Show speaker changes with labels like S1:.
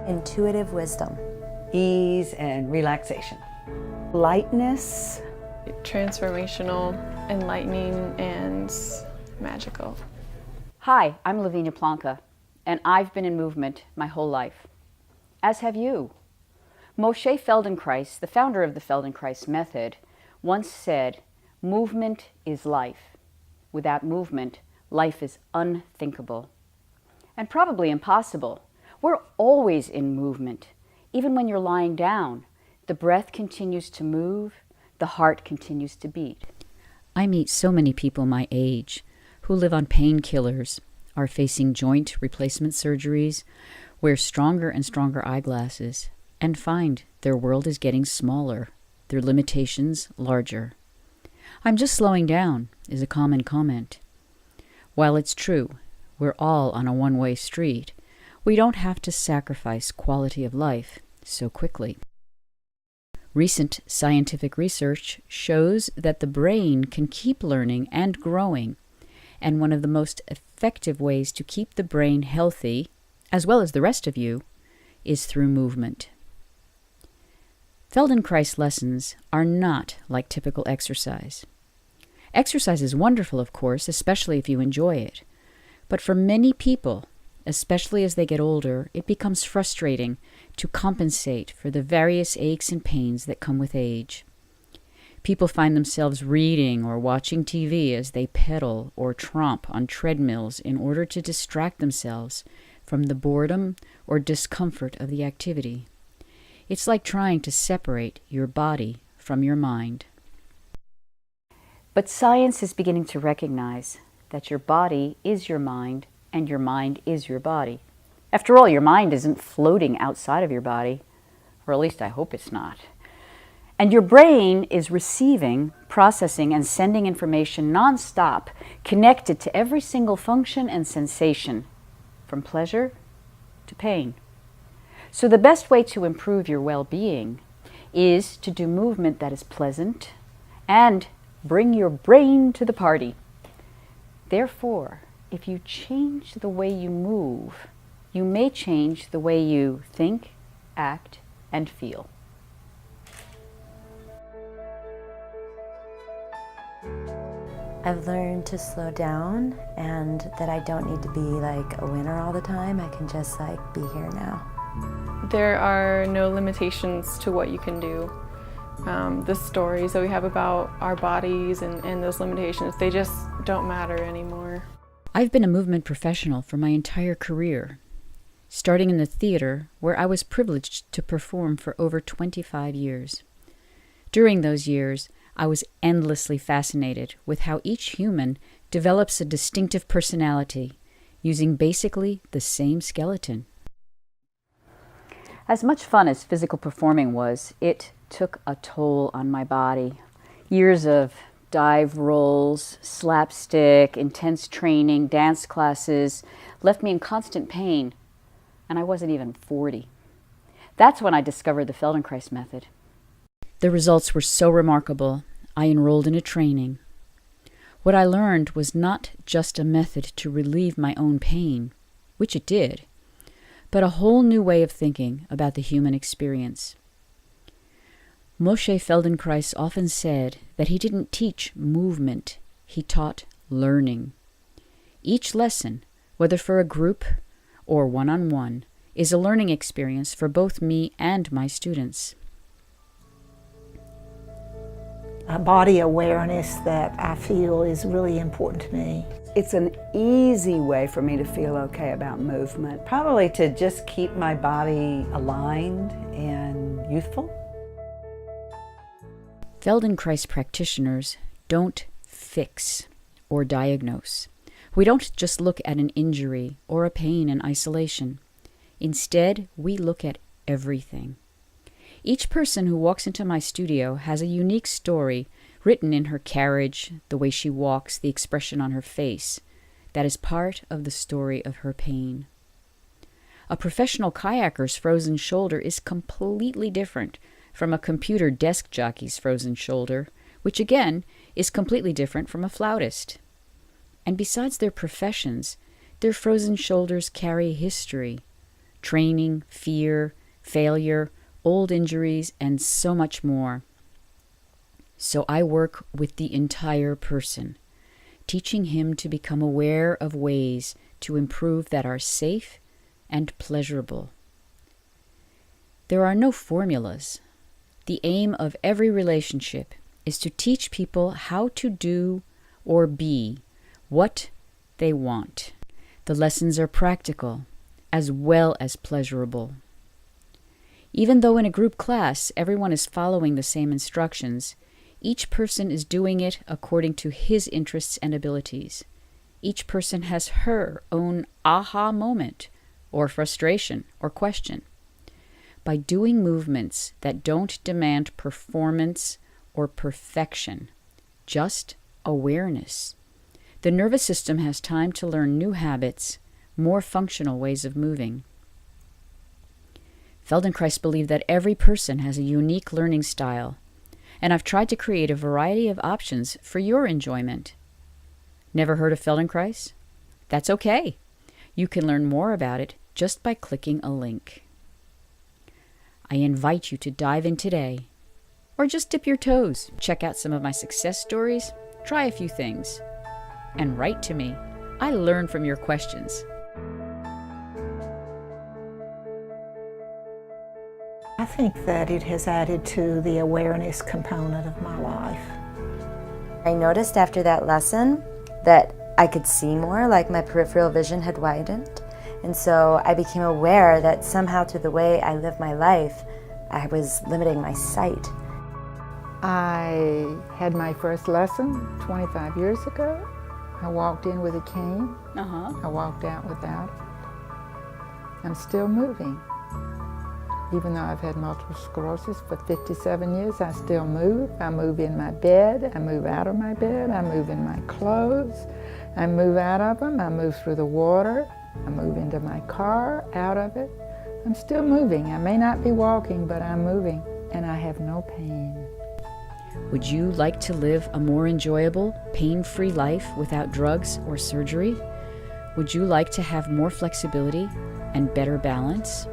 S1: Intuitive wisdom.
S2: Ease and relaxation. Lightness.
S3: Transformational, enlightening, and magical.
S4: Hi, I'm Lavinia Plonka, and I've been in movement my whole life. As have you. Metodo Feldenkrais, the founder of the Feldenkrais method, once said, "Movement is life. Without movement, life is unthinkable." And probably impossible. We're always in movement. Even when you're lying down, the breath continues to move, the heart continues to beat. I meet so many people my age who live on painkillers, are facing joint replacement surgeries, wear stronger and stronger eyeglasses, and find their world is getting smaller, their limitations larger. "I'm just slowing down," is a common comment. While it's true, we're all on a one-way street, we don't have to sacrifice quality of life so quickly. Recent scientific research shows that the brain can keep learning and growing, and one of the most effective ways to keep the brain healthy, as well as the rest of you, is through movement. Feldenkrais lessons are not like typical exercise. Exercise is wonderful, of course, especially if you enjoy it. But for many people, especially as they get older, it becomes frustrating to compensate for the various aches and pains that come with age. People find themselves reading or watching TV as they pedal or tromp on treadmills in order to distract themselves from the boredom or discomfort of the activity. It's like trying to separate your body from your mind. But science is beginning to recognize that your body is your mind and your mind is your body. After all, your mind isn't floating outside of your body, or at least I hope it's not. And your brain is receiving, processing, and sending information nonstop, connected to every single function and sensation, from pleasure to pain. So the best way to improve your well-being is to do movement that is pleasant and bring your brain to the party. Therefore, if you change the way you move, you may change the way you think, act, and feel.
S1: I've learned to slow down and that I don't need to be like a winner all the time. I can just be here now.
S3: There are no limitations to what you can do. The stories that we have about our bodies and those limitations, they just don't matter anymore.
S4: I've been a movement professional for my entire career, starting in the theater, where I was privileged to perform for over 25 years. During those years, I was endlessly fascinated with how each human develops a distinctive personality, using basically the same skeleton. As much fun as physical performing was, it took a toll on my body. Years of dive rolls, slapstick, intense training, dance classes left me in constant pain, and I wasn't even 40. That's when I discovered the Feldenkrais method. The results were so remarkable, I enrolled in a training. What I learned was not just a method to relieve my own pain, which it did, but a whole new way of thinking about the human experience. Metodo Feldenkrais often said that he didn't teach movement, he taught learning. Each lesson, whether for a group or one-on-one, is a learning experience for both me and my students.
S5: A body awareness that I feel is really important to me.
S2: It's an easy way for me to feel okay about movement, probably to just keep my body aligned and youthful.
S4: Feldenkrais practitioners don't fix or diagnose. We don't just look at an injury or a pain in isolation. Instead, we look at everything. Each person who walks into my studio has a unique story written in her carriage, the way she walks, the expression on her face, that is part of the story of her pain. A professional kayaker's frozen shoulder is completely different from a computer desk jockey's frozen shoulder, which again is completely different from a flautist. And besides their professions, their frozen shoulders carry history, training, fear, failure, old injuries, and so much more. So I work with the entire person, teaching him to become aware of ways to improve that are safe and pleasurable. There are no formulas. The aim of every relationship is to teach people how to do or be what they want. The lessons are practical as well as pleasurable. Even though in a group class everyone is following the same instructions, each person is doing it according to his interests and abilities. Each person has her own aha moment, or frustration, or question. By doing movements that don't demand performance or perfection, just awareness, the nervous system has time to learn new habits, more functional ways of moving. Feldenkrais believed that every person has a unique learning style, and I've tried to create a variety of options for your enjoyment. Never heard of Feldenkrais? That's okay. You can learn more about it just by clicking a link. I invite you to dive in today, or just dip your toes, check out some of my success stories, try a few things, and write to me. I learn from your questions.
S5: I think that it has added to the awareness component of my life.
S1: I noticed after that lesson that I could see more, like my peripheral vision had widened. And so I became aware that somehow through the way I live my life, I was limiting my sight.
S6: I had my first lesson 25 years ago. I walked in with a cane. I walked out without it. I'm still moving. Even though I've had multiple sclerosis for 57 years, I still move. I move in my bed, I move out of my bed, I move in my clothes, I move out of them, I move through the water, I move into my car, out of it. I'm still moving. I may not be walking, but I'm moving, and I have no pain.
S4: Would you like to live a more enjoyable, pain-free life without drugs or surgery? Would you like to have more flexibility and better balance?